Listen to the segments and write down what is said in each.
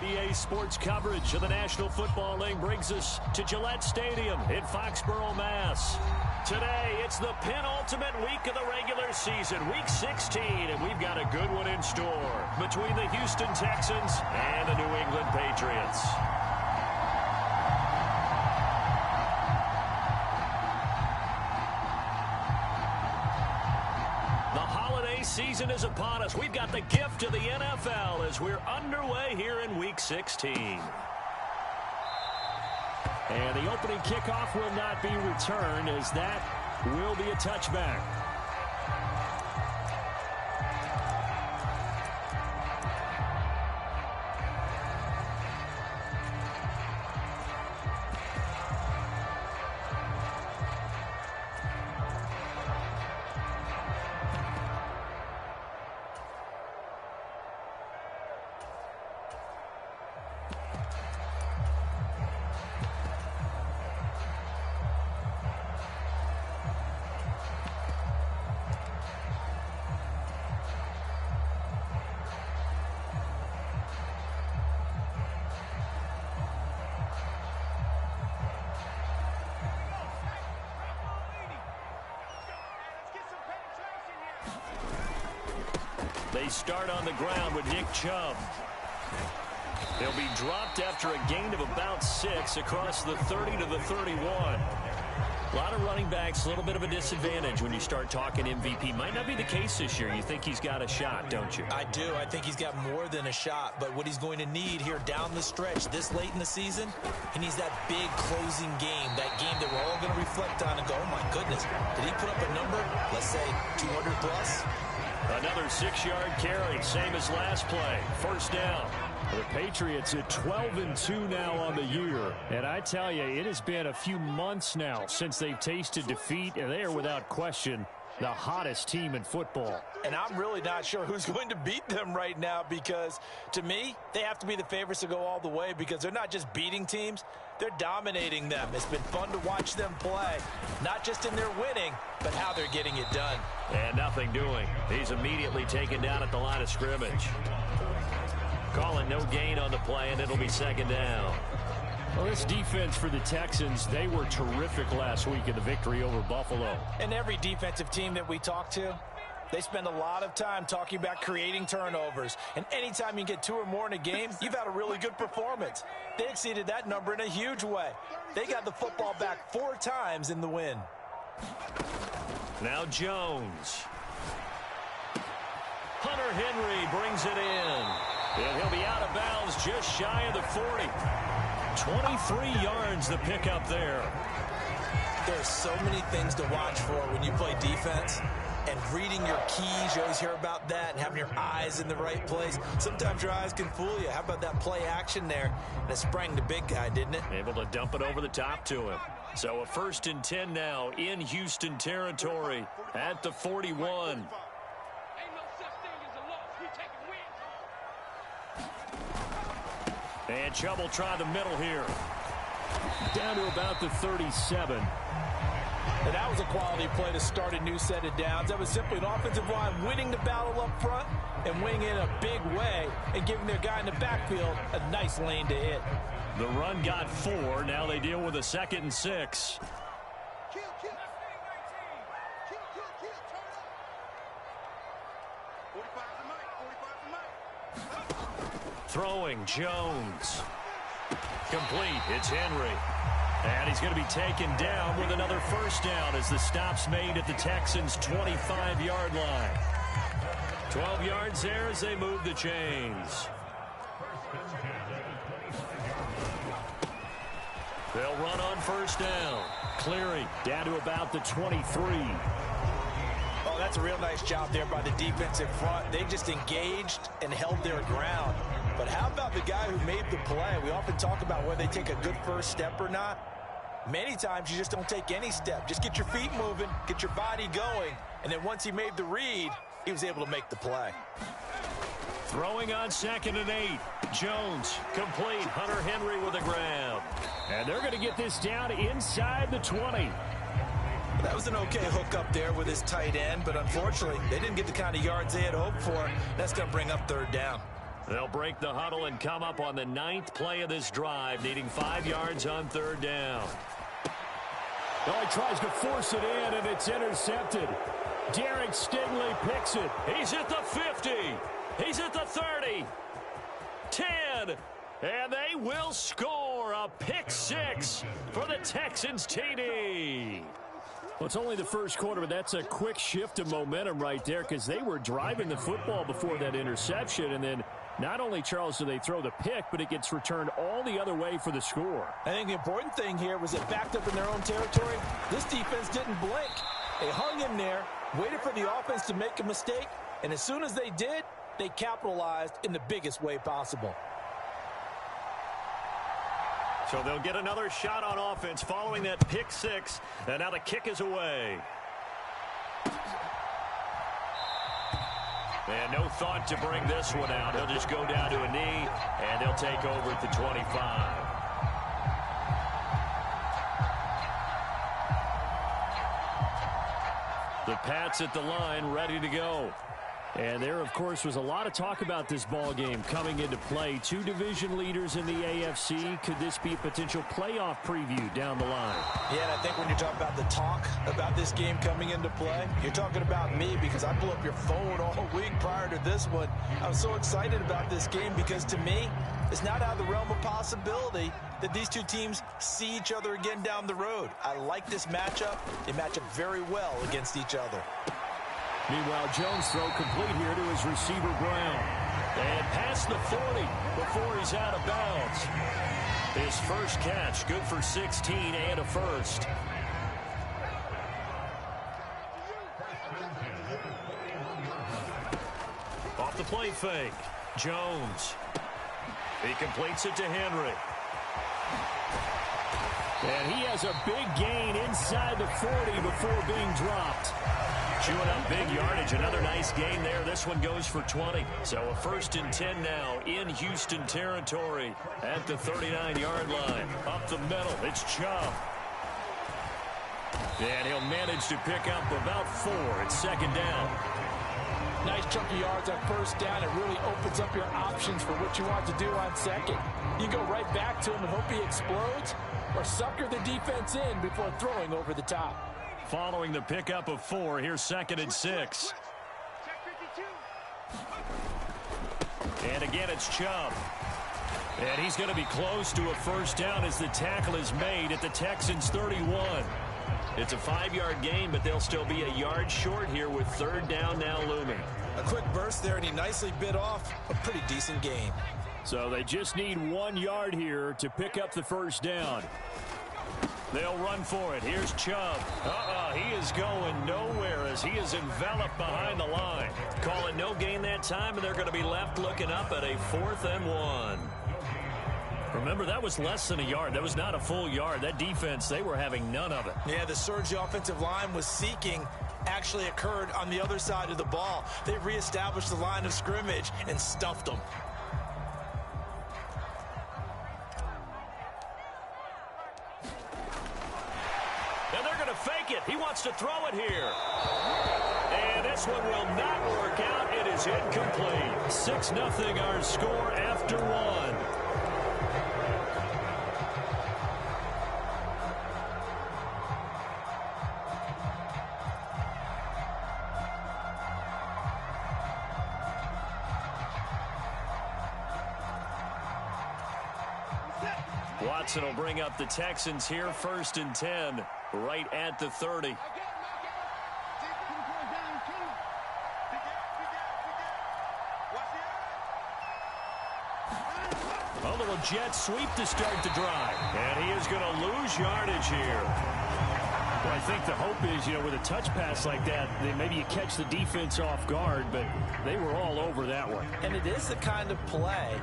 EA Sports coverage of the National Football League brings us to Gillette Stadium in Foxborough, Mass. Today, it's the penultimate week of the regular season, Week 16, and we've got a good one in store between the Houston Texans and the New England Patriots. Season is upon us. We've got the gift of the NFL as we're underway here in Week 16. And the opening kickoff will not be returned, as that will be a touchback. They start on the ground with Nick Chubb. They'll be dropped after a gain of about 6 across the 30 to the 31. A lot of running backs, a little bit of a disadvantage when you start talking MVP. Might not be the case this year. You think he's got a shot, don't you? I do. I think he's got more than a shot. But what he's going to need here down the stretch this late in the season, he needs that big closing game, that game that we're all going to reflect on and go, oh, my goodness, did he put up a number, let's say, 200 plus? Another 6-yard carry, same as last play. First down. The Patriots at 12-2 now on the year. And I tell you, it has been a few months now since they've tasted defeat, and they are without question the hottest team in football. And I'm really not sure who's going to beat them right now, because to me, they have to be the favorites to go all the way, because they're not just beating teams, they're dominating them. It's been fun to watch them play, not just in their winning, but how they're getting it done. And nothing doing. He's immediately taken down at the line of scrimmage. Calling no gain on the play, and it'll be second down. Well, this defense for the Texans, they were terrific last week in the victory over Buffalo. And every defensive team that we talk to, they spend a lot of time talking about creating turnovers. And anytime you get 2 or more in a game, you've had a really good performance. They exceeded that number in a huge way. They got the football back 4 times in the win. Now Jones. Hunter Henry brings it in. And he'll be out of bounds just shy of the 40. 23 yards the pickup there. There's so many things to watch for when you play defense. And reading your keys, you always hear about that, and having your eyes in the right place. Sometimes your eyes can fool you. How about that play action there? And it sprang the big guy, didn't it? Able to dump it over the top to him. So a 1st and 10 now in Houston territory at the 41. And Chubb will try the middle here. Down to about the 37. And that was a quality play to start a new set of downs. That was simply an offensive line winning the battle up front and winning in a big way and giving their guy in the backfield a nice lane to hit. The run got 4. Now they deal with a 2nd and 6. Throwing Jones. Complete. It's Henry. And he's going to be taken down with another first down as the stop's made at the Texans' 25-yard line. 12 yards there as they move the chains. They'll run on first down. Cleary down to about the 23. Oh, that's a real nice job there by the defensive front. They just engaged and held their ground. But how about the guy who made the play? We often talk about whether they take a good first step or not. Many times you just don't take any step. Just get your feet moving, get your body going, and then once he made the read, he was able to make the play. Throwing on 2nd and 8. Jones complete. Hunter Henry with a grab. And they're going to get this down inside the 20. That was an okay hook up there with his tight end, but unfortunately, they didn't get the kind of yards they had hoped for. That's going to bring up 3rd down. They'll break the huddle and come up on the 9th play of this drive, needing 5 yards on 3rd down. Oh, he tries to force it in, and it's intercepted. Derek Stingley picks it. He's at the 50. He's at the 30. 10. And they will score a pick 6 for the Texans TD. Well, it's only the first quarter, but that's a quick shift of momentum right there because they were driving the football before that interception, and then not only, Charles, do they throw the pick, but it gets returned all the other way for the score. I think the important thing here was it backed up in their own territory. This defense didn't blink. They hung in there, waited for the offense to make a mistake, and as soon as they did, they capitalized in the biggest way possible. So they'll get another shot on offense following that pick 6, and now the kick is away. And no thought to bring this one out. He'll just go down to a knee, and they'll take over at the 25. The Pats at the line, ready to go. And there, of course, was a lot of talk about this ball game coming into play. 2 division leaders in the AFC. Could this be a potential playoff preview down the line? Yeah, and I think when you're talking about the talk about this game coming into play, you're talking about me because I blew up your phone all week prior to this one. I was so excited about this game because, to me, it's not out of the realm of possibility that these two teams see each other again down the road. I like this matchup. They match up very well against each other. Meanwhile, Jones throw complete here to his receiver, Brown. And past the 40 before he's out of bounds. His first catch, good for 16 and a first. Off the play fake, Jones. He completes it to Henry. And he has a big gain inside the 40 before being dropped. Chewing up big yardage. Another nice gain there. This one goes for 20. So a 1st and 10 now in Houston territory at the 39-yard line. Up the middle, it's Chubb. And he'll manage to pick up about 4 at 2nd down. Nice chunk of yards on 1st down. It really opens up your options for what you want to do on 2nd. You go right back to him and hope he explodes, or sucker the defense in before throwing over the top. Following the pickup of 4, here's 2nd and 6. And again, it's Chubb. And he's going to be close to a 1st down as the tackle is made at the Texans' 31. It's a 5-yard gain, but they'll still be a yard short here with 3rd down now looming. A quick burst there, and he nicely bit off a pretty decent gain. So they just need 1 yard here to pick up the 1st down. They'll run for it. Here's Chubb. He is going nowhere as he is enveloped behind the line. Call it no gain that time, and they're going to be left looking up at a 4th and 1. Remember, that was less than a yard. That was not a full yard. That defense, they were having none of it. Yeah, the surge the offensive line was seeking actually occurred on the other side of the ball. They reestablished the line of scrimmage and stuffed them. And they're going to fake it. He wants to throw it here. And this one will not work out. It is incomplete. 6-0 our score after 1. Watson will bring up the Texans here, 1st and 10, right at the 30. A little jet sweep to start the drive. And he is going to lose yardage here. Well, I think the hope is, with a touch pass like that, maybe you catch the defense off guard, but they were all over that one. And it is the kind of play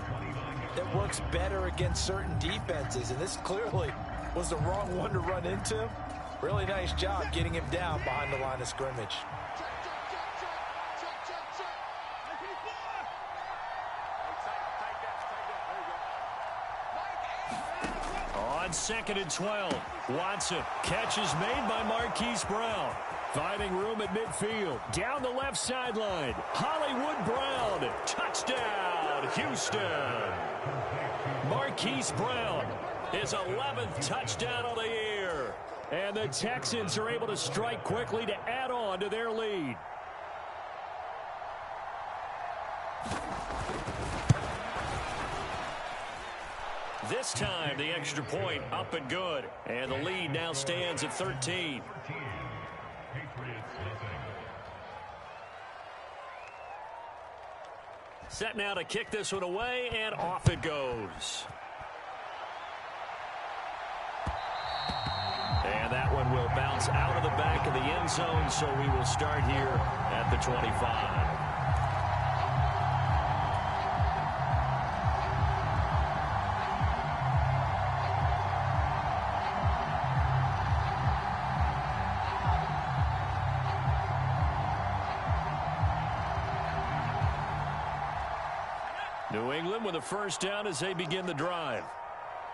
that works better against certain defenses, and this clearly was the wrong one to run into. Really nice job getting him down behind the line of scrimmage. On 2nd and 12, Watson. Catch is made by Marquise Brown. Finding room at midfield. Down the left sideline. Hollywood Brown. Touchdown, Houston. Marquise Brown, his 11th touchdown of the year. And the Texans are able to strike quickly to add on to their lead. This time, the extra point up and good. And the lead now stands at 13. Set now to kick this one away, and off it goes. And that one will bounce out of the back of the end zone, so we will start here at the 25. New England with a first down as they begin the drive.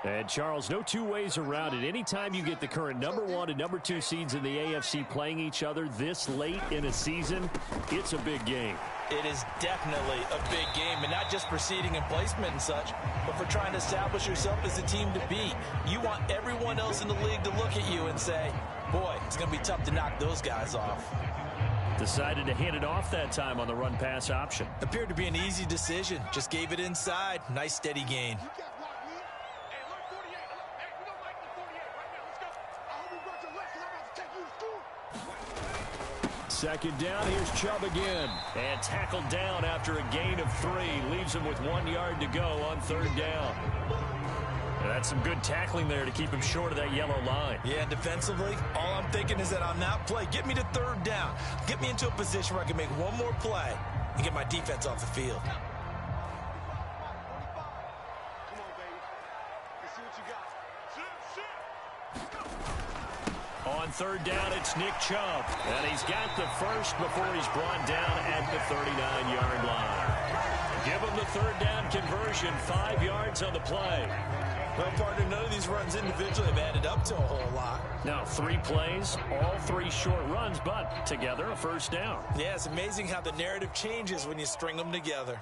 And, Charles, no two ways around it. Anytime you get the current number 1 and number 2 seeds in the AFC playing each other this late in a season, it's a big game. It is definitely a big game, and not just for seeding and placement and such, but for trying to establish yourself as a team to beat. You want everyone else in the league to look at you and say, boy, it's going to be tough to knock those guys off. Decided to hand it off that time on the run-pass option. Appeared to be an easy decision. Just gave it inside. Nice steady gain. Second down, here's Chubb again. And tackled down after a gain of 3. Leaves him with 1 yard to go on third down. That's some good tackling there to keep him short of that yellow line. Yeah, defensively, all I'm thinking is that on that play, get me to third down. Get me into a position where I can make one more play and get my defense off the field. On third down, it's Nick Chubb. And he's got the first before he's brought down at the 39-yard line. Give him the third down conversion, 5 yards on the play. Well, partner, none of these runs individually have added up to a whole lot. Now, 3 plays, all 3 short runs, but together a first down. Yeah, it's amazing how the narrative changes when you string them together.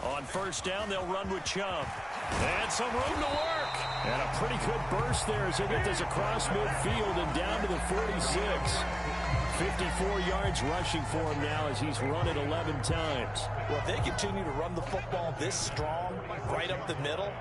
On first down, they'll run with Chubb. And some room to work. And a pretty good burst there as they get this across midfield and down to the 46. 54 yards rushing for him now as he's run it 11 times. Well, if they continue to run the football this strong, right up the middle,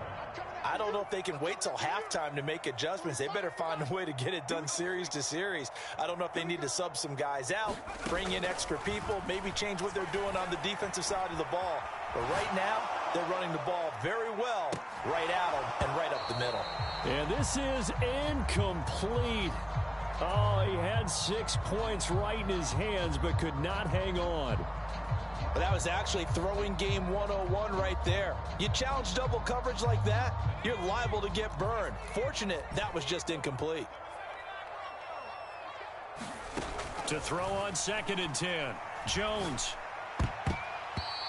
I don't know if they can wait till halftime to make adjustments. They better find a way to get it done series to series. I don't know if they need to sub some guys out, bring in extra people, maybe change what they're doing on the defensive side of the ball. But right now, they're running the ball very well right at them and right up the middle. And this is incomplete. Oh, he had 6 points right in his hands but could not hang on. But that was actually throwing game 101 right there. You challenge double coverage like that, you're liable to get burned. Fortunate that was just incomplete. To throw on 2nd and 10. Jones.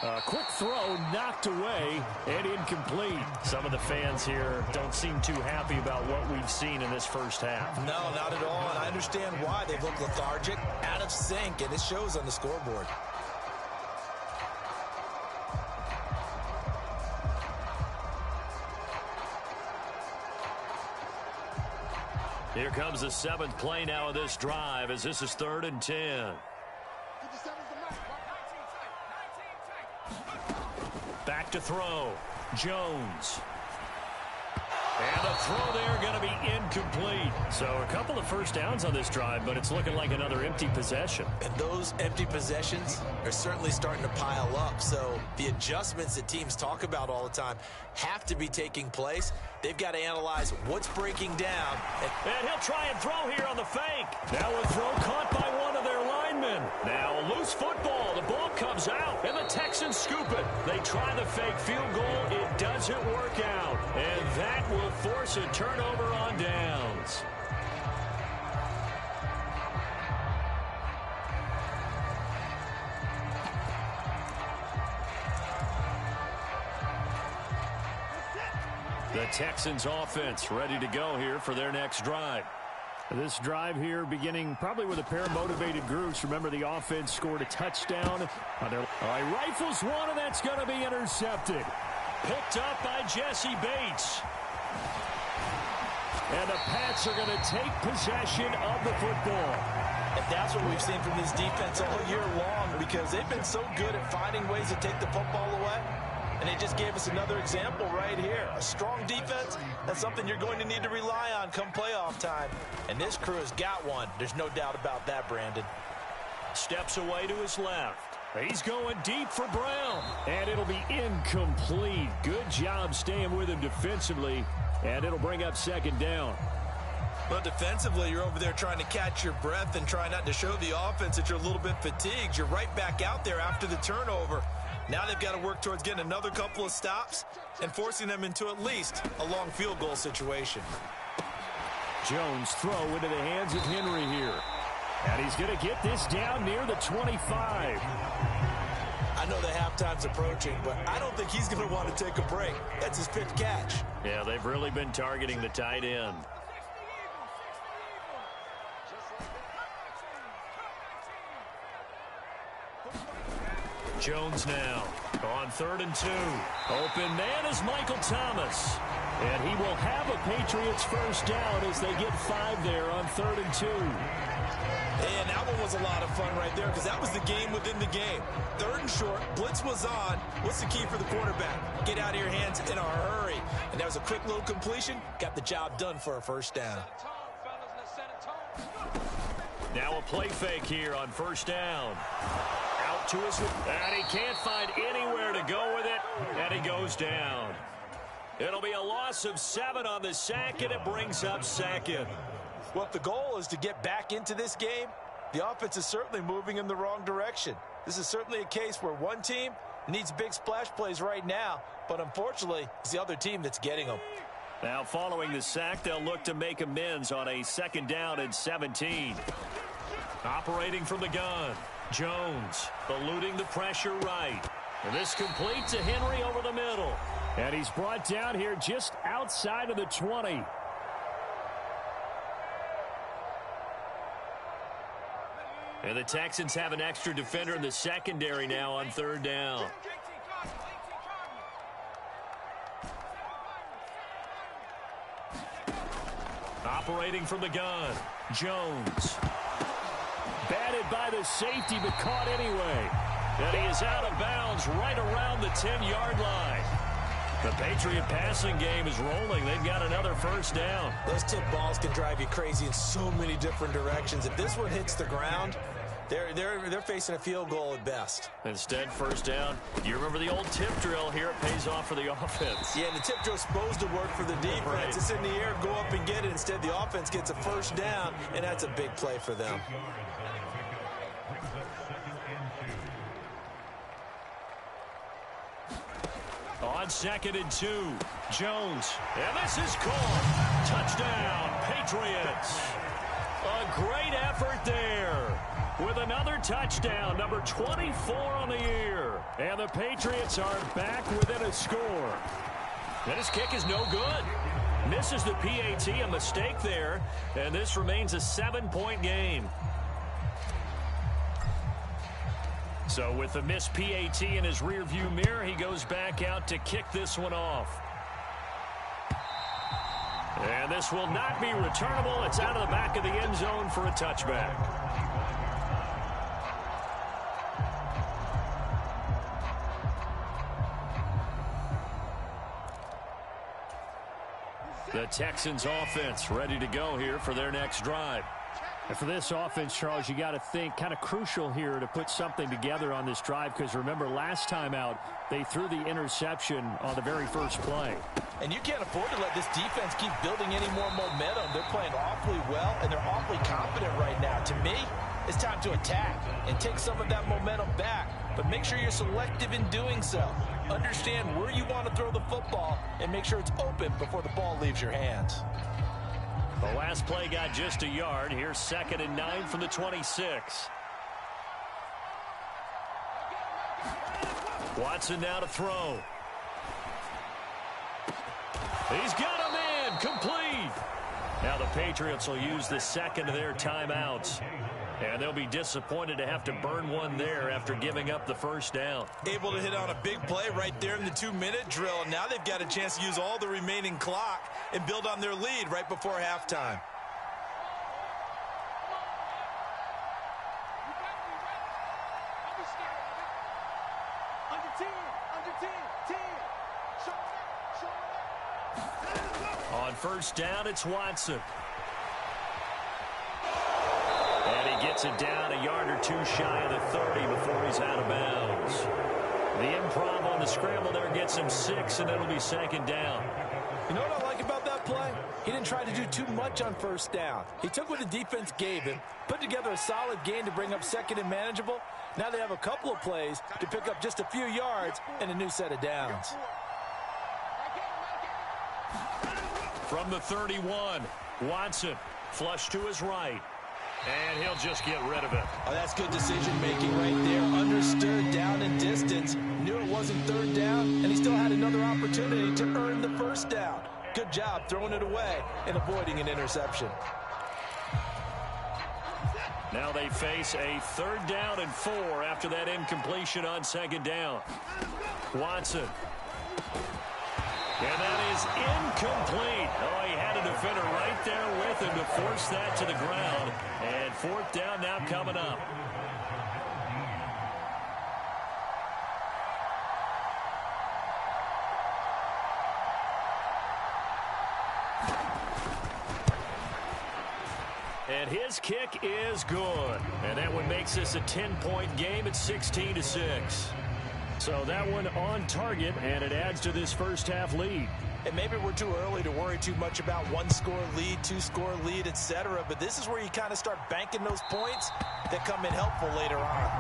A quick throw knocked away and incomplete. Some of the fans here don't seem too happy about what we've seen in this first half. No, not at all, and I understand why. They look lethargic, out of sync, and it shows on the scoreboard. Here comes the 7th play now of this drive as this is 3rd and 10. Back to throw. Jones. And the throw there going to be incomplete. So a couple of first downs on this drive, but it's looking like another empty possession. And those empty possessions are certainly starting to pile up. So the adjustments that teams talk about all the time have to be taking place. They've got to analyze what's breaking down. And he'll try and throw here on the fake. Now a throw caught by one of their linemen. Now a loose football. The ball comes out, and the Texans scoop it. They try the fake field goal. It doesn't work out. And that will force a turnover on downs. The Texans offense ready to go here for their next drive. This drive here beginning probably with a pair of motivated groups. Remember, the offense scored a touchdown. All right, rifles one, and that's going to be intercepted. Picked up by Jesse Bates. And the Pats are going to take possession of the football. And that's what we've seen from this defense all year long, because they've been so good at finding ways to take the football away. And they just gave us another example right here. A strong defense, that's something you're going to need to rely on come playoff time. And this crew has got one. There's no doubt about that, Brandon. Steps away to his left. He's going deep for Brown. And it'll be incomplete. Good job staying with him defensively. And it'll bring up second down. Well, defensively, you're over there trying to catch your breath and try not to show the offense that you're a little bit fatigued. You're right back out there after the turnover. Now they've got to work towards getting another couple of stops and forcing them into at least a long field goal situation. Jones throw into the hands of Henry here. And he's going to get this down near the 25. I know the halftime's approaching, but I don't think he's going to want to take a break. That's his fifth catch. Yeah, they've really been targeting the tight end. Jones now on 3rd and 2. Open man is Michael Thomas. And he will have a Patriots first down as they get 5 there on 3rd and 2. And that one was a lot of fun right there, because that was the game within the game. 3rd and short, blitz was on. What's the key for the quarterback? Get out of your hands in a hurry. And that was a quick little completion. Got the job done for a first down. Now a play fake here on first down. Out to his, and he can't find anywhere to go with it, and he goes down. It'll be a loss of 7 on the sack, and it brings up second. Well, if the goal is to get back into this game, the offense is certainly moving in the wrong direction. This is certainly a case where one team needs big splash plays right now, but unfortunately, it's the other team that's getting them. Now, following the sack, they'll look to make amends on a 2nd down and 17. Operating from the gun, Jones eluding the pressure right. And this complete to Henry over the middle. And he's brought down here just outside of the 20. And the Texans have an extra defender in the secondary now on 3rd down. Operating from the gun, Jones. Batted by the safety, but caught anyway. And he is out of bounds right around the 10-yard line. The Patriot passing game is rolling. They've got another first down. Those tip balls can drive you crazy in so many different directions. If this one hits the ground, they're facing a field goal at best. Instead, first down. You remember the old tip drill here? It pays off for the offense. Yeah, and the tip drill's supposed to work for the defense. Right. It's in the air, go up and get it. Instead, the offense gets a first down, and that's a big play for them. On 2nd and 2, Jones. And this is caught. Touchdown, Patriots. A great effort there with another touchdown, number 24 on the year. And the Patriots are back within a score. And his kick is no good. Misses the PAT, a mistake there. And this remains a 7-point game. So with the missed PAT in his rearview mirror, he goes back out to kick this one off. And this will not be returnable. It's out of the back of the end zone for a touchback. The Texans offense ready to go here for their next drive. And for this offense, Charles, you got to think kind of crucial here to put something together on this drive, because remember last time out they threw the interception on the very first play. And you can't afford to let this defense keep building any more momentum. They're playing awfully well, and they're awfully confident right now. To me, it's time to attack and take some of that momentum back, but make sure you're selective in doing so. Understand where you want to throw the football and make sure it's open before the ball leaves your hands. The last play got just a yard. Here's 2nd and 9 from the 26. Watson now to throw. He's got a man complete. Now the Patriots will use the second of their timeouts. And they'll be disappointed to have to burn one there after giving up the first down. Able to hit on a big play right there in the 2-minute drill. And now they've got a chance to use all the remaining clock and build on their lead right before halftime. On first down, it's Watson. And he gets it down a yard or two shy of the 30 before he's out of bounds. The improv on the scramble there gets him 6, and it'll be second down. You know what I like about that play? He didn't try to do too much on first down. He took what the defense gave him, put together a solid gain to bring up second and manageable. Now they have a couple of plays to pick up just a few yards and a new set of downs. From the 31, Watson flush to his right. And he'll just get rid of it. Oh, that's good decision-making right there. Understood down and distance. Knew it wasn't third down, and he still had another opportunity to earn the first down. Good job throwing it away and avoiding an interception. Now they face a 3rd down and 4 after that incompletion on second down. Watson. And that is incomplete. Oh, he had a defender right there with him to force that to the ground. And 4th down now coming up. And his kick is good. And that one makes this a 10-point game at 16-6. So that one on target, and it adds to this first half lead. And maybe we're too early to worry too much about 1-score lead, 2-score lead, etc. But this is where you kind of start banking those points that come in helpful later on.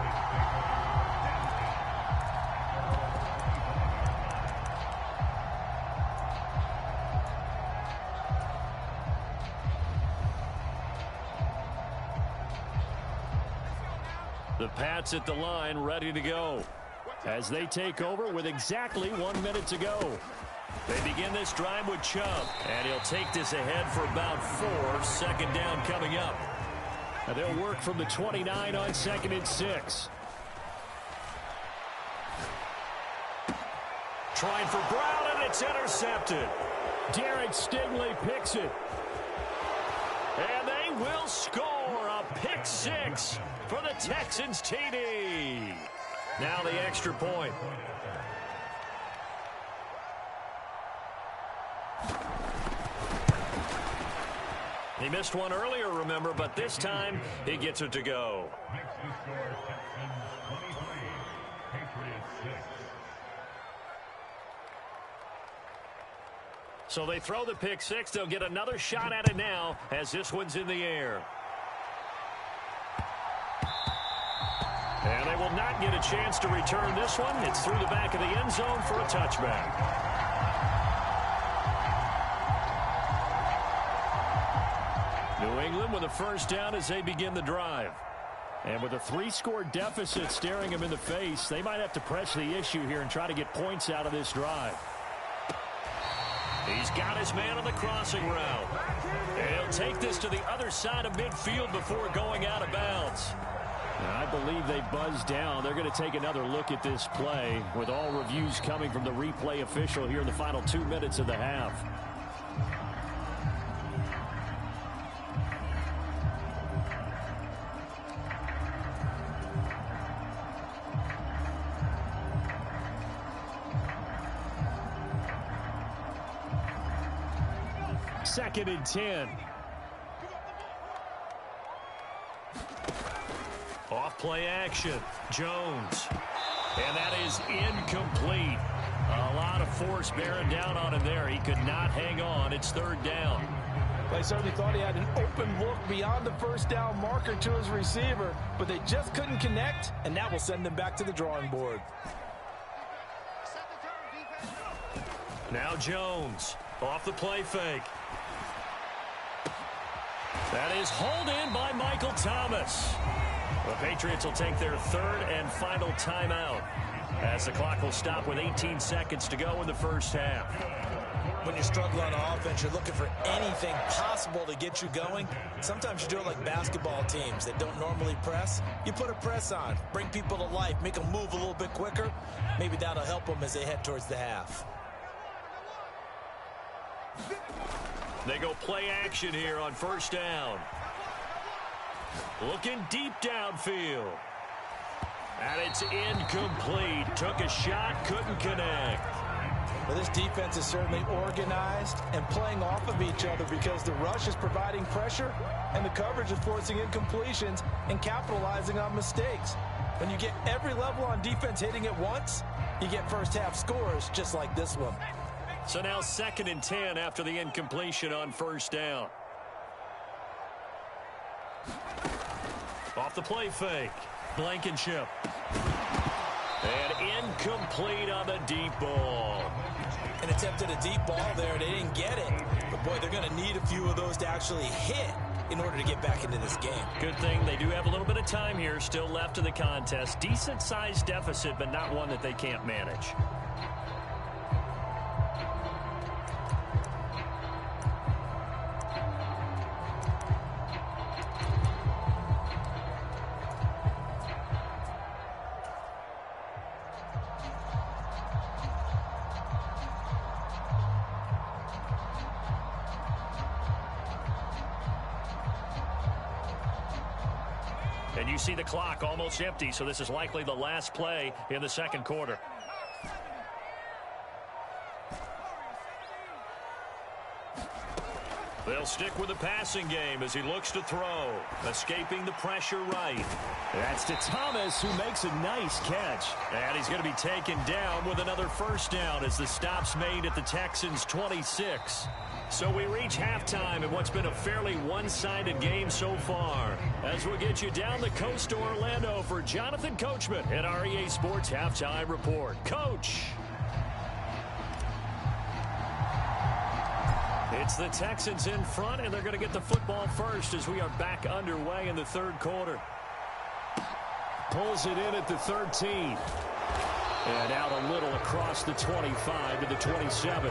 The Pats at the line, ready to go, as they take over with exactly 1 minute to go. They begin this drive with Chubb, and he'll take this ahead for about 4. 2nd down coming up. And they'll work from the 29 on 2nd and 6. Trying for Brown, and it's intercepted. Derek Stingley picks it. And they will score a pick 6 for the Texans TD. Now the extra point. He missed one earlier, remember, but this time he gets it to go. So they throw the pick 6. They'll get another shot at it now as this one's in the air. And they will not get a chance to return this one. It's through the back of the end zone for a touchback. New England with a first down as they begin the drive. And with a 3-score deficit staring them in the face, they might have to press the issue here and try to get points out of this drive. He's got his man on the crossing route. And he'll take this to the other side of midfield before going out of bounds. I believe they buzzed down. They're going to take another look at this play, with all reviews coming from the replay official here in the final 2 minutes of the half. Second and 10. Off play action. Jones. And that is incomplete. A lot of force bearing down on him there. He could not hang on. It's 3rd down. They certainly thought he had an open look beyond the first down marker to his receiver, but they just couldn't connect, and that will send them back to the drawing board. Now Jones. Off the play fake. That is hauled in by Michael Thomas. The Patriots will take their 3rd and final timeout as the clock will stop with 18 seconds to go in the first half. when you're struggling on offense, you're looking for anything possible to get you going. Sometimes you do it like basketball teams that don't normally press. You put a press on, bring people to life, make them move a little bit quicker. Maybe that'll help them as they head towards the half. They go play action here on first down. Looking deep downfield. And it's incomplete. Took a shot, couldn't connect. Well, this defense is certainly organized and playing off of each other because the rush is providing pressure and the coverage is forcing incompletions and capitalizing on mistakes. When you get every level on defense hitting at once, you get first half scores just like this one. So now 2nd and 10 after the incompletion on first down. Off the play fake. Blankenship. And incomplete on the deep ball. An attempt at a deep ball there. They didn't get it. But, boy, they're going to need a few of those to actually hit in order to get back into this game. Good thing they do have a little bit of time here still left in the contest. Decent-sized deficit, but not one that they can't manage. And you see the clock almost empty, so this is likely the last play in the second quarter. They'll stick with the passing game as he looks to throw. Escaping the pressure right. That's to Thomas, who makes a nice catch. And he's going to be taken down with another first down as the stop's made at the Texans' 26. So we reach halftime in what's been a fairly one-sided game so far. As we'll get you down the coast to Orlando for Jonathan Coachman at our EA Sports Halftime Report. Coach! It's the Texans in front, and they're going to get the football first as we are back underway in the third quarter. Pulls it in at the 13. And out a little across the 25 to the 27.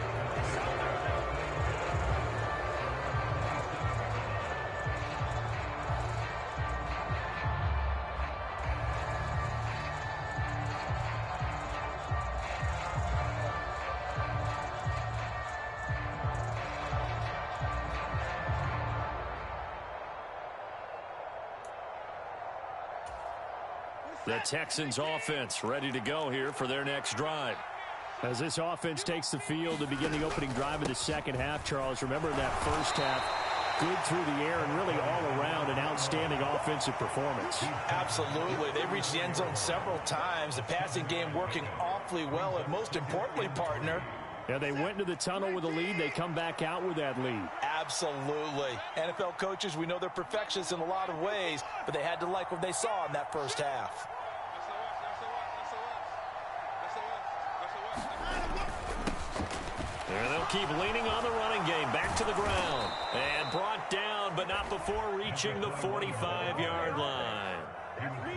The Texans offense ready to go here for their next drive. As this offense takes the field to begin the opening drive of the second half, Charles, remember that first half, good through the air and really all around an outstanding offensive performance. Absolutely. They reached the end zone several times. The passing game working awfully well, and most importantly, partner, yeah, they went into the tunnel with a lead. They come back out with that lead. Absolutely. NFL coaches, we know they're perfectionists in a lot of ways, but they had to like what they saw in that first half. And they'll keep leaning on the running game. Back to the ground. And brought down, but not before reaching the 45-yard line.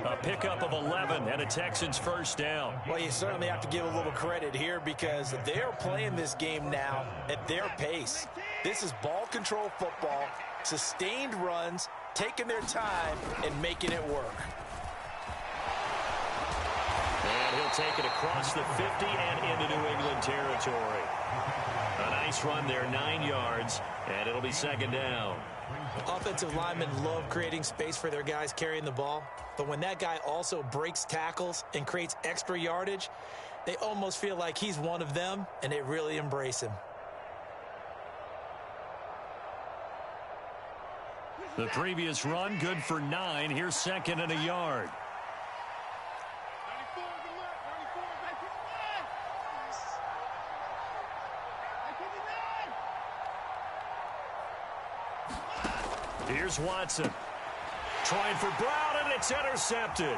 A pickup of 11 and a Texans first down. Well, you certainly have to give a little credit here because they're playing this game now at their pace. This is ball control football, sustained runs, taking their time, and making it work. And he'll take it across the 50 and into New England territory. A nice run there, 9 yards, and it'll be second down. Offensive linemen love creating space for their guys carrying the ball, but when that guy also breaks tackles and creates extra yardage, they almost feel like he's one of them, and they really embrace him. The previous run, good for 9. Here's second and a yard. Here's Watson. Trying for Brown, and it's intercepted.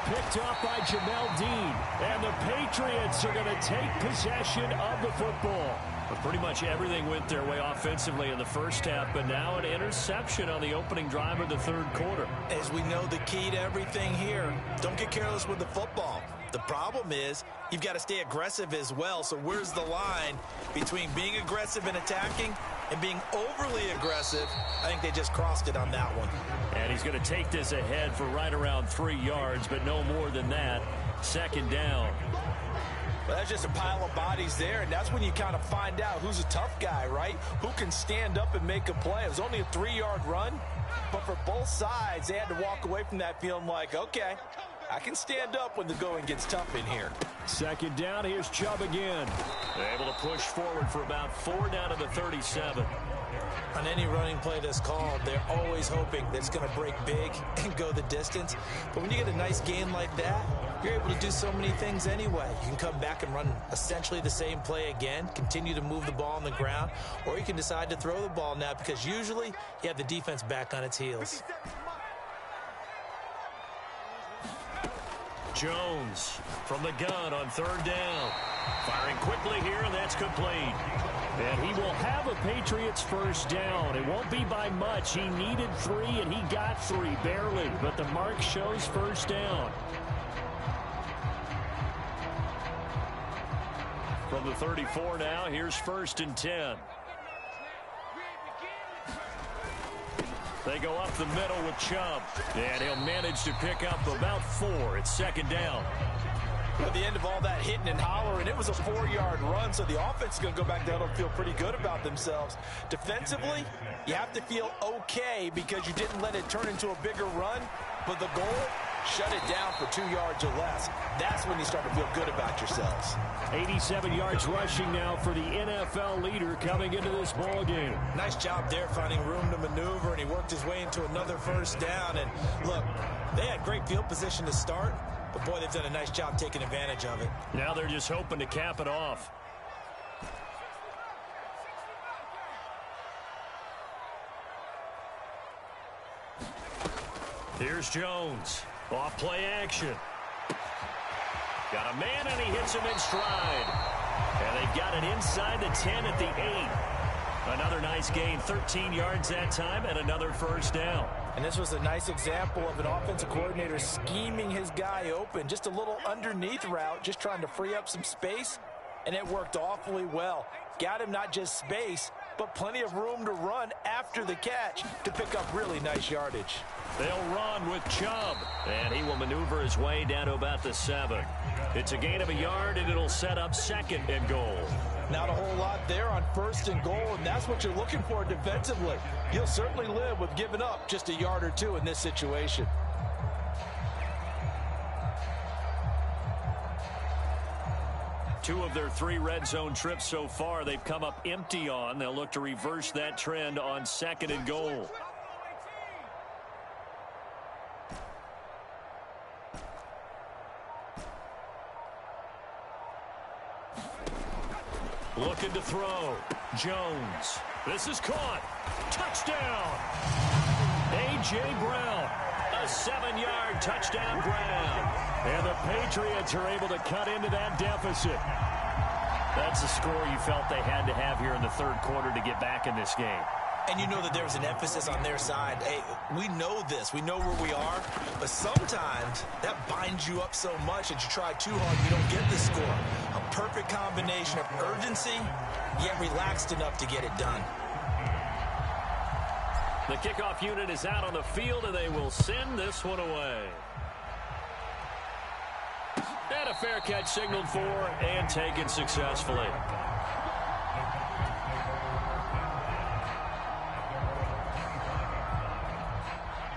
Picked up by Jamel Dean. And the Patriots are going to take possession of the football. But pretty much everything went their way offensively in the first half, but now an interception on the opening drive of the third quarter. As we know, the key to everything here, don't get careless with the football. The problem is you've got to stay aggressive as well. So where's the line between being aggressive and attacking and being overly aggressive? I think they just crossed it on that one. And he's going to take this ahead for right around 3 yards, but no more than that. Second down. Well, that's just a pile of bodies there, and that's when you kind of find out who's a tough guy, right? Who can stand up and make a play. It was only a 3-yard run, but for both sides, they had to walk away from that feeling like, okay, I can stand up when the going gets tough in here. Second down, here's Chubb again. They're able to push forward for about 4 down to the 37. On any running play that's called, they're always hoping that it's going to break big and go the distance. But when you get a nice gain like that, you're able to do so many things anyway. You can come back and run essentially the same play again, continue to move the ball on the ground, or you can decide to throw the ball now because usually you have the defense back on its heels. Jones from the gun on 3rd down. Firing quickly here, and that's complete. And he will have a Patriots first down. It won't be by much. He needed 3, and he got 3, barely. But the mark shows first down. From the 34 now, here's 1st and 10. They go up the middle with Chubb. And he'll manage to pick up about 4. It's 2nd down. At the end of all that hitting and hollering, it was a 4-yard run, so the offense is going to go back down and feel pretty good about themselves. Defensively, you have to feel okay because you didn't let it turn into a bigger run, but the goal, shut it down for 2 yards or less. That's when you start to feel good about yourselves. 87 yards rushing now for the NFL leader coming into this ball game. Nice job there finding room to maneuver, and he worked his way into another first down. And look, they had great field position to start, but boy, they've done a nice job taking advantage of it. Now they're just hoping to cap it off. Here's Jones. Off play action. Got a man, and he hits him in stride. And they've got it inside the 10 at the 8. Another nice gain, 13 yards that time, and another first down. And this was a nice example of an offensive coordinator scheming his guy open. Just a little underneath route, just trying to free up some space, and it worked awfully well. Got him not just space, but plenty of room to run after the catch to pick up really nice yardage. They'll run with Chubb, and he will maneuver his way down to about the 7. It's a gain of a yard, and it'll set up 2nd and goal. Not a whole lot there on 1st and goal, and that's what you're looking for defensively. You'll certainly live with giving up just a yard or 2 in this situation. Two of their 3 red zone trips so far, they've come up empty on. They'll look to reverse that trend on 2nd and goal. Looking to throw. Jones. This is caught. Touchdown. A.J. Brown. A 7-yard touchdown grab. And the Patriots are able to cut into that deficit. That's the score you felt they had to have here in the 3rd quarter to get back in this game. And you know that there's an emphasis on their side. Hey, we know this. We know where we are. But sometimes that binds you up so much that you try too hard, you don't get the score. A perfect combination of urgency, yet relaxed enough to get it done. The kickoff unit is out on the field, and they will send this one away. And a fair catch signaled for and taken successfully.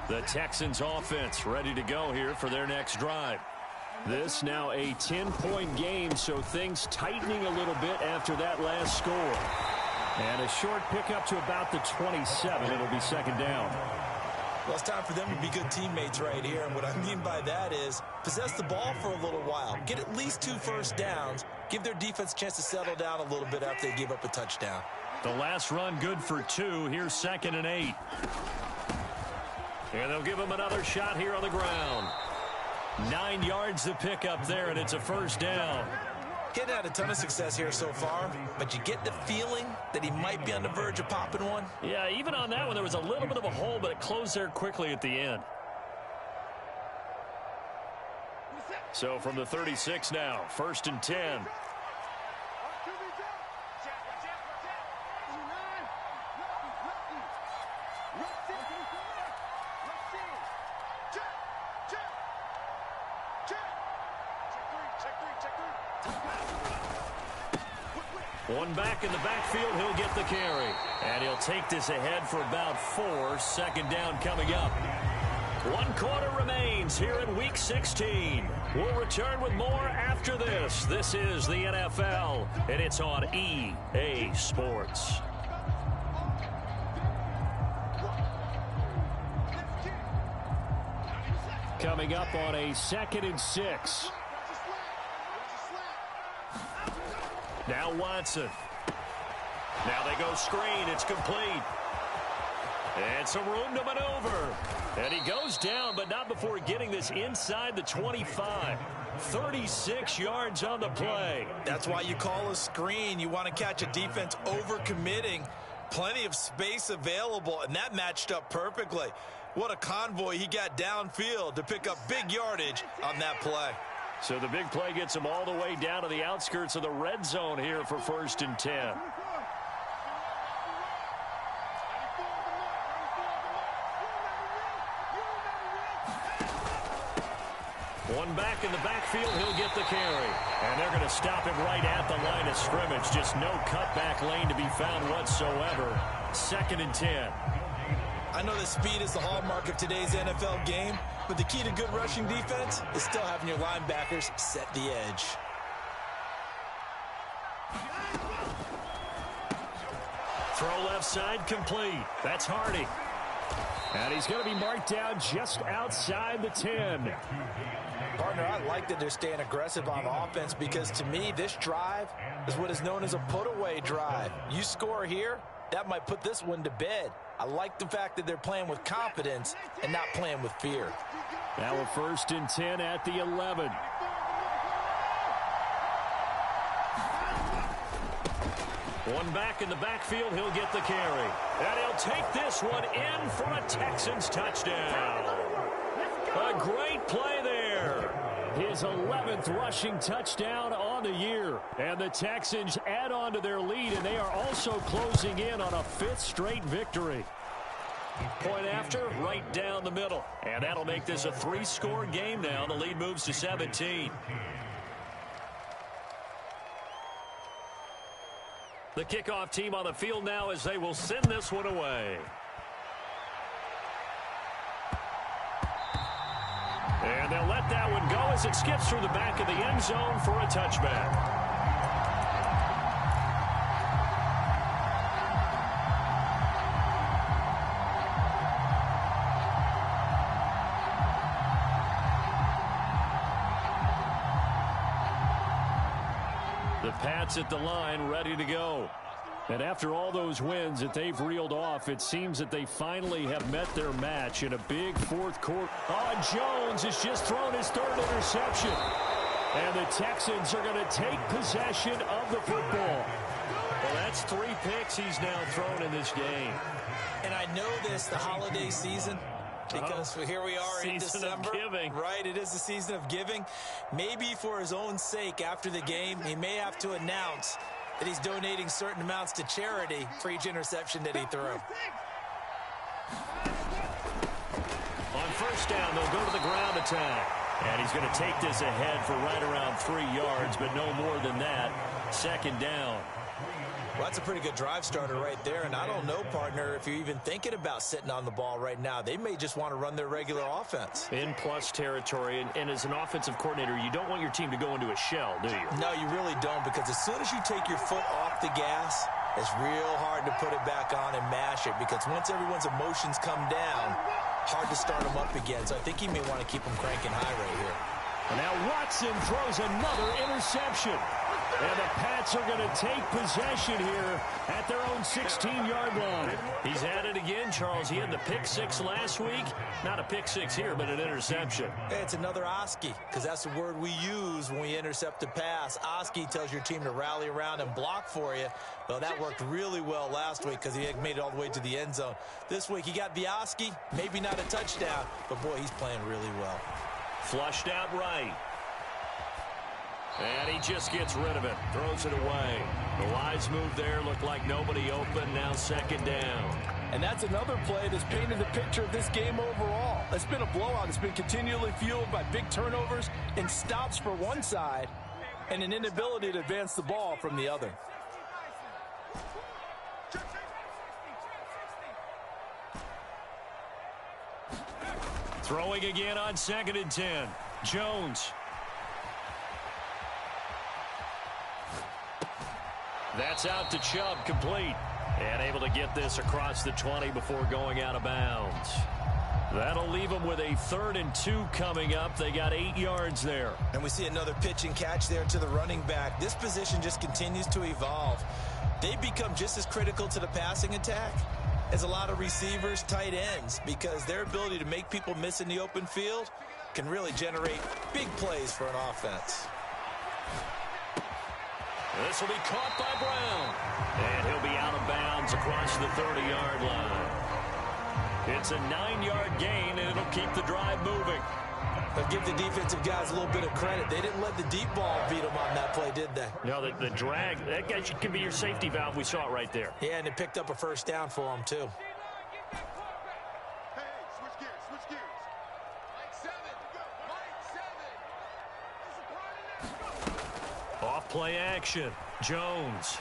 The Texans offense ready to go here for their next drive. This now a 10-point game, so things tightening a little bit after that last score. And a short pickup to about the 27. It'll be 2nd down. Well, it's time for them to be good teammates right here. And what I mean by that is possess the ball for a little while. Get at least 2 first downs. Give their defense a chance to settle down a little bit after they give up a touchdown. The last run good for 2. Here's 2nd and 8. And they'll give him another shot here on the ground. 9 yards to pick up there, and it's a first down. He hadn't had a ton of success here so far, but you get the feeling that he might be on the verge of popping one. Yeah, even on that one, there was a little bit of a hole, but it closed there quickly at the end. So from the 36 now, 1st and 10. One back in the backfield, he'll get the carry. And he'll take this ahead for about 4. Second down coming up. 1 quarter remains here in Week 16. We'll return with more after this. This is the NFL, and it's on EA Sports. Coming up on a 2nd and 6. Now Watson. Now they go screen. It's complete. And some room to maneuver. And he goes down, but not before getting this inside the 25. 36 yards on the play. That's why you call a screen. You want to catch a defense over-committing. Plenty of space available, and that matched up perfectly. What a convoy he got downfield to pick up big yardage on that play. So the big play gets him all the way down to the outskirts of the red zone here for 1st and 10. One back in the backfield, he'll get the carry. And they're going to stop him right at the line of scrimmage. Just no cutback lane to be found whatsoever. 2nd and 10. I know that speed is the hallmark of today's NFL game, but the key to good rushing defense is still having your linebackers set the edge. Throw left side complete. That's Hardy. And he's going to be marked down just outside the 10. Partner, I like that they're staying aggressive on offense because to me, this drive is what is known as a put-away drive. You score here, that might put this one to bed. I like the fact that they're playing with confidence and not playing with fear. Now a 1st and 10 at the 11. One back in the backfield, he'll get the carry. And he'll take this one in for a Texans touchdown. A great play there. His 11th rushing touchdown on the year. And the Texans add on to their lead, and they are also closing in on a 5th straight victory. Point after, right down the middle. And that'll make this a 3-score game now. The lead moves to 17. The kickoff team on the field now as they will send this one away. And they'll let that one go as it skips through the back of the end zone for a touchback. The Pats at the line, ready to go. And after all those wins that they've reeled off, it seems that they finally have met their match in a big 4th quarter. Oh, Jones has just thrown his 3rd interception. And the Texans are going to take possession of the football. Well, that's 3 picks he's now thrown in this game. And I know this, the holiday season, because here we are in December. Right, it is the season of giving. Maybe for his own sake after the game, he may have to announce that he's donating certain amounts to charity for each interception that he threw. On 1st down, they'll go to the ground attack. And he's going to take this ahead for right around 3 yards, but no more than that. 2nd down. Well, that's a pretty good drive starter right there, and I don't know, partner, if you're even thinking about sitting on the ball right now. They may just want to run their regular offense. In plus territory, and as an offensive coordinator, you don't want your team to go into a shell, do you? No, you really don't, because as soon as you take your foot off the gas, it's real hard to put it back on and mash it, because once everyone's emotions come down, hard to start them up again. So I think he may want to keep them cranking high right here. And now Watson throws another interception. And the Pats are going to take possession here at their own 16-yard line. He's at it again, Charles. He had the pick 6 last week. Not a pick 6 here, but an interception. Hey, it's another Oski, because that's the word we use when we intercept a pass. Oski tells your team to rally around and block for you. Well, that worked really well last week because he made it all the way to the end zone. This week he got the Oski, maybe not a touchdown, but boy, he's playing really well. Flushed out right. And he just gets rid of it. Throws it away. The wise move there. Looked like nobody open. Now second down. And that's another play that's painted the picture of this game overall. It's been a blowout. It's been continually fueled by big turnovers and stops for one side and an inability to advance the ball from the other. Throwing again on 2nd and 10. Jones. That's out to Chubb, complete. And able to get this across the 20 before going out of bounds. That'll leave them with a 3rd and 2 coming up. They got 8 yards there. And we see another pitch and catch there to the running back. This position just continues to evolve. They've become just as critical to the passing attack as a lot of receivers, tight ends, because their ability to make people miss in the open field can really generate big plays for an offense. This will be caught by Brown. And he'll be out of bounds across the 30-yard line. It's a 9-yard gain, and it'll keep the drive moving. But give the defensive guys a little bit of credit. They didn't let the deep ball beat them on that play, did they? No, the drag, that guy could be your safety valve. We saw it right there. Yeah, and it picked up a first down for them, too. Off play action. Jones.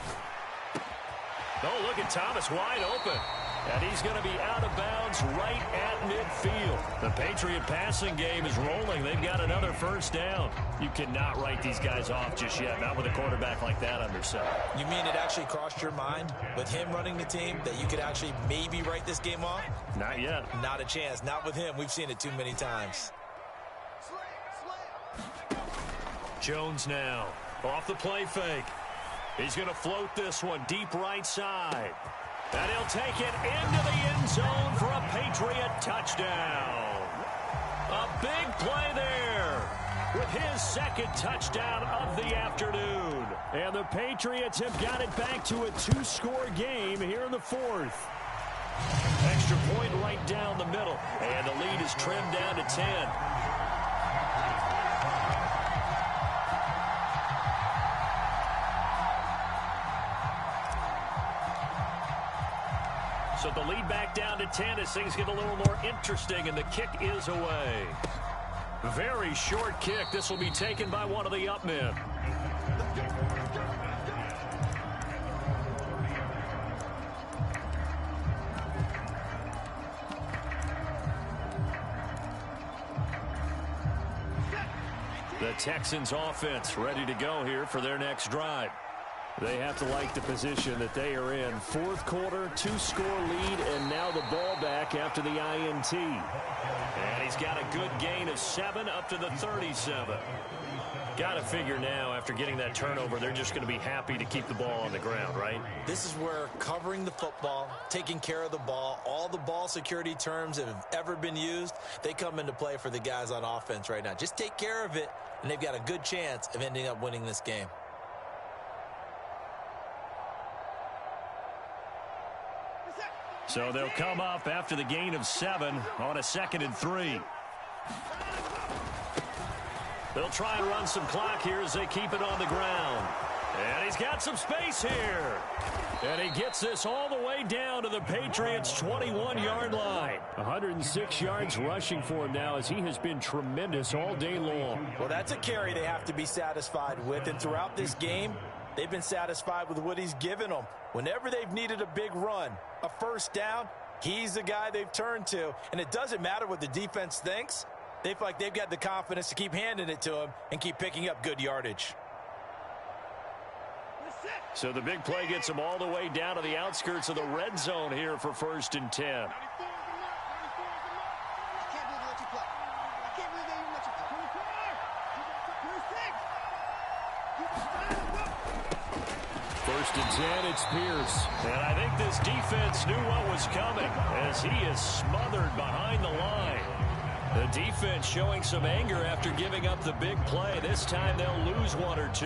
Oh, look at Thomas wide open. And he's going to be out of bounds right at midfield. The Patriot passing game is rolling. They've got another first down. You cannot write these guys off just yet, not with a quarterback like that under center. You mean it actually crossed your mind with him running the team that you could actually maybe write this game off? Not yet. Not a chance. Not with him. We've seen it too many times. Jones now. Off the play fake. He's going to float this one deep right side. And he'll take it into the end zone for a Patriot touchdown. A big play there with his 2nd touchdown of the afternoon. And the Patriots have got it back to a 2-score game here in the 4th. Extra point right down the middle. And the lead is trimmed down to 10. So the lead back down to 10 as things get a little more interesting, and the kick is away. Very short kick. This will be taken by one of the up men. The Texans offense ready to go here for their next drive. They have to like the position that they are in. 4th quarter, 2-score lead, and now the ball back after the INT. And he's got a good gain of 7 up to the 37. Got to figure now, after getting that turnover, they're just going to be happy to keep the ball on the ground, right? This is where covering the football, taking care of the ball, all the ball security terms that have ever been used, they come into play for the guys on offense right now. Just take care of it, and they've got a good chance of ending up winning this game. So they'll come up after the gain of 7 on a 2nd and 3. They'll try and run some clock here as they keep it on the ground. And he's got some space here. And he gets this all the way down to the Patriots' 21-yard line. 106 yards rushing for him now as he has been tremendous all day long. Well, that's a carry they have to be satisfied with. And throughout this game, they've been satisfied with what he's given them. Whenever they've needed a big run, a first down, he's the guy they've turned to. And it doesn't matter what the defense thinks. They feel like they've got the confidence to keep handing it to him and keep picking up good yardage. So the big play gets them all the way down to the outskirts of the red zone here for 1st and 10. First and 10, it's Pierce. And I think this defense knew what was coming as he is smothered behind the line. The defense showing some anger after giving up the big play. This time they'll lose 1 or 2.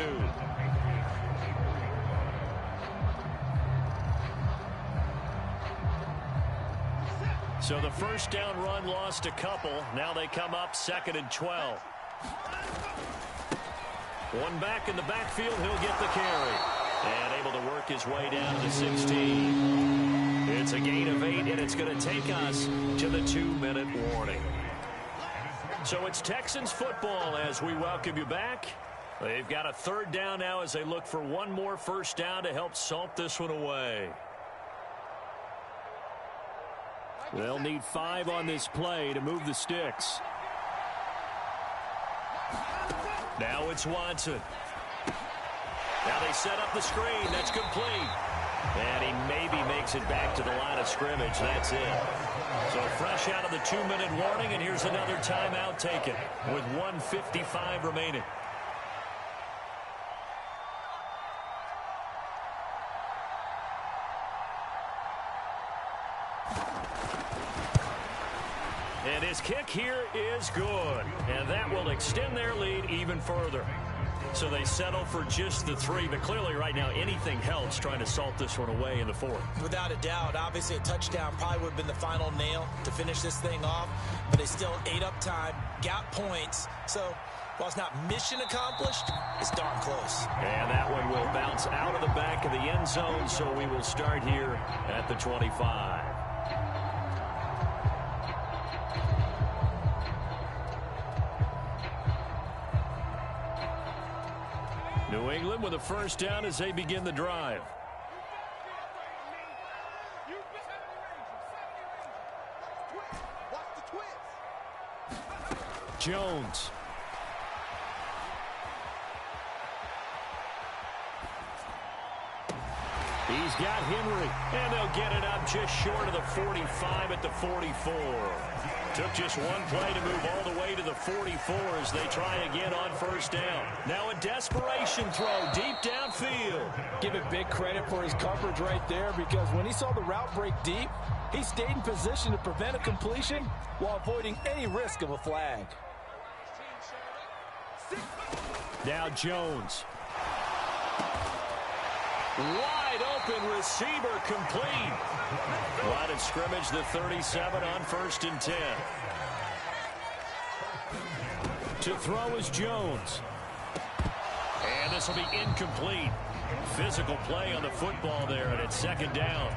So the first down run lost a couple. Now they come up 2nd and 12. One back in the backfield. He'll get the carry. And able to work his way down to the 16. It's a gain of 8, and it's going to take us to the 2-minute warning. So it's Texans football as we welcome you back. They've got a third down now as they look for one more first down to help salt this one away. They'll need 5 on this play to move the sticks. Now it's Watson. Now they set up the screen. That's complete. And he maybe makes it back to the line of scrimmage. That's it. So fresh out of the 2-minute warning, and here's another timeout taken with 1:55 remaining. And his kick here is good. And that will extend their lead even further. So they settle for just the 3, but clearly right now anything helps trying to salt this one away in the 4th. Without a doubt, obviously a touchdown probably would have been the final nail to finish this thing off, but they still ate up time, got points, so while it's not mission accomplished, it's darn close. And that one will bounce out of the back of the end zone, so we will start here at the 25. New England with a first down as they begin the drive. Jones. He's got Henry, and they'll get it up just short of the 45 at the 44. Took just one play to move all the way to the 44 as they try again on first down. Now a desperation throw deep downfield. Give it big credit for his coverage right there, because when he saw the route break deep, he stayed in position to prevent a completion while avoiding any risk of a flag. Now Jones. Wide open receiver complete. Line of scrimmage, the 37 on 1st and 10. To throw is Jones. And this will be incomplete. Physical play on the football there, and it's 2nd down.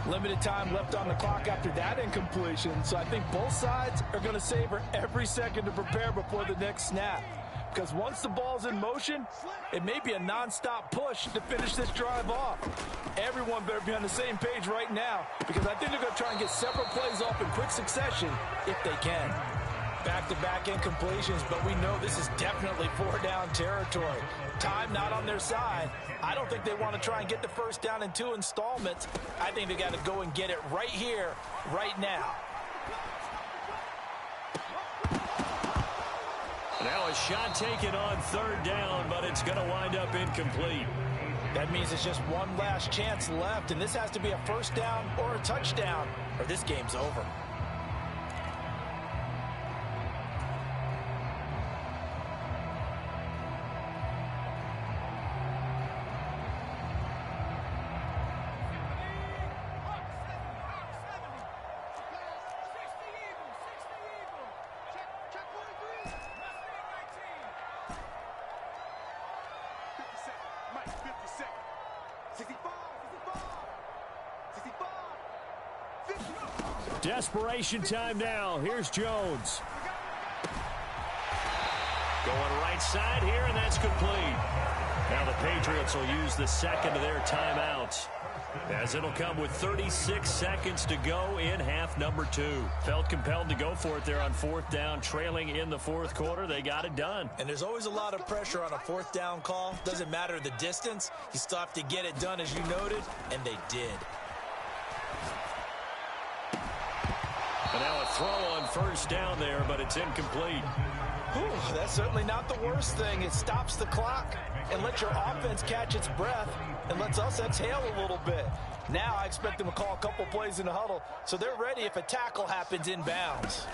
Limited time left on the clock after that incompletion, so I think both sides are going to savor every second to prepare before the next snap. Because once the ball's in motion, it may be a non-stop push to finish this drive off. Everyone better be on the same page right now, because I think they're going to try and get several plays off in quick succession if they can. Back-to-back incompletions, but we know this is definitely 4-down territory. Time not on their side. I don't think they want to try and get the first down in 2 installments. I think they got to go and get it right here, right now. Now a shot taken on 3rd down, but it's going to wind up incomplete. That means it's just one last chance left, and this has to be a first down or a touchdown, or this game's over. Desperation time now. Here's Jones. Going right side here, and that's complete. Now the Patriots will use the second of their timeouts, as it'll come with 36 seconds to go in half number 2. Felt compelled to go for it there on 4th down, trailing in the 4th quarter. They got it done. And there's always a lot of pressure on a 4th down call. Doesn't matter the distance. You still have to get it done, as you noted, and they did. And now a throw on first down there, but it's incomplete. Whew, that's certainly not the worst thing. It stops the clock and lets your offense catch its breath and lets us exhale a little bit. Now I expect them to call a couple plays in the huddle, so they're ready if a tackle happens inbounds.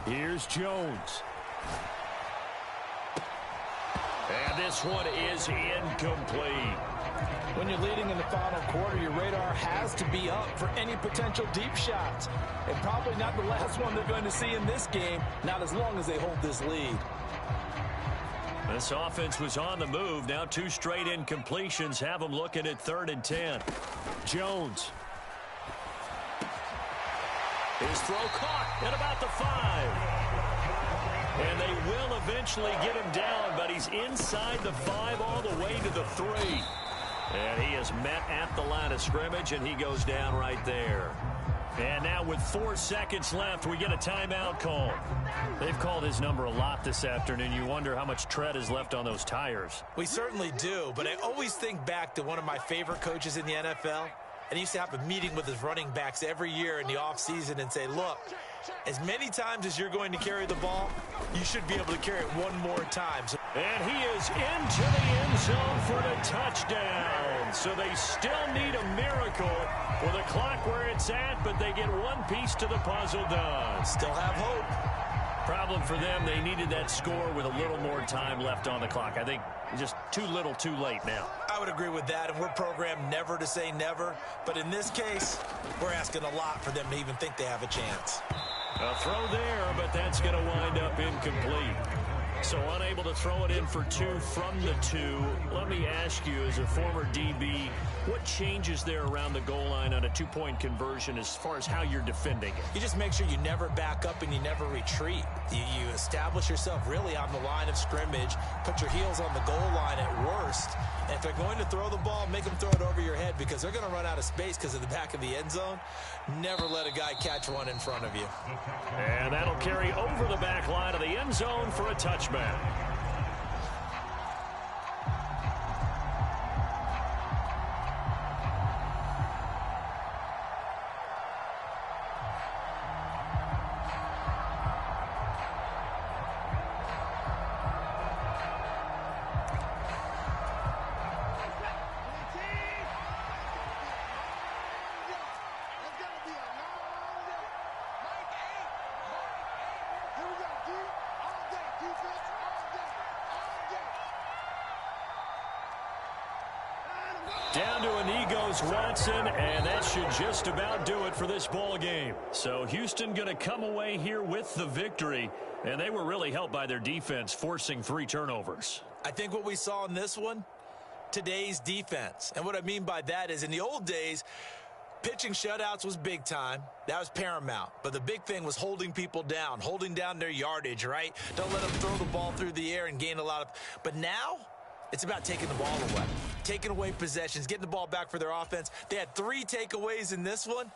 Here's Jones. And this one is incomplete. When you're leading in the final quarter, your radar has to be up for any potential deep shots. And probably not the last one they're going to see in this game, not as long as they hold this lead. This offense was on the move. Now 2 straight incompletions have them looking at 3rd and 10. Jones. His throw caught at about the 5. And they will eventually get him down, but he's inside the 5 all the way to the 3. And he is met at the line of scrimmage, and he goes down right there. And now with 4 seconds left, we get a timeout call. They've called his number a lot this afternoon. You wonder how much tread is left on those tires. We certainly do, but I always think back to one of my favorite coaches in the NFL. And he used to have a meeting with his running backs every year in the offseason and say, look, as many times as you're going to carry the ball, you should be able to carry it one more time. And he is into the end zone for the touchdown. So they still need a miracle with the clock where it's at, but they get one piece to the puzzle done. Still have hope. Problem for them, they needed that score with a little more time left on the clock. I think just too little too late now. I would agree with that, and we're programmed never to say never. But in this case, we're asking a lot for them to even think they have a chance. A throw there, but that's going to wind up incomplete. So unable to throw it in for 2 from the 2. Let me ask you, as a former DB, what changes there around the goal line on a 2-point conversion as far as how you're defending it? You just make sure you never back up and you never retreat. You establish yourself really on the line of scrimmage, put your heels on the goal line at worst. And if they're going to throw the ball, make them throw it over your head because they're going to run out of space because of the back of the end zone. Never let a guy catch one in front of you. And that'll carry over the back line of the end zone for a touchback. Down to a knee goes Watson, and that should just about do it for this ball game. So Houston going to come away here with the victory, and they were really helped by their defense, forcing 3 turnovers. I think what we saw in this one, today's defense. And what I mean by that is in the old days, pitching shutouts was big time. That was paramount. But the big thing was holding people down, holding down their yardage, right? Don't let them throw the ball through the air and gain a lot of... But now, it's about taking the ball away, taking away possessions, getting the ball back for their offense. They had 3 takeaways in this one,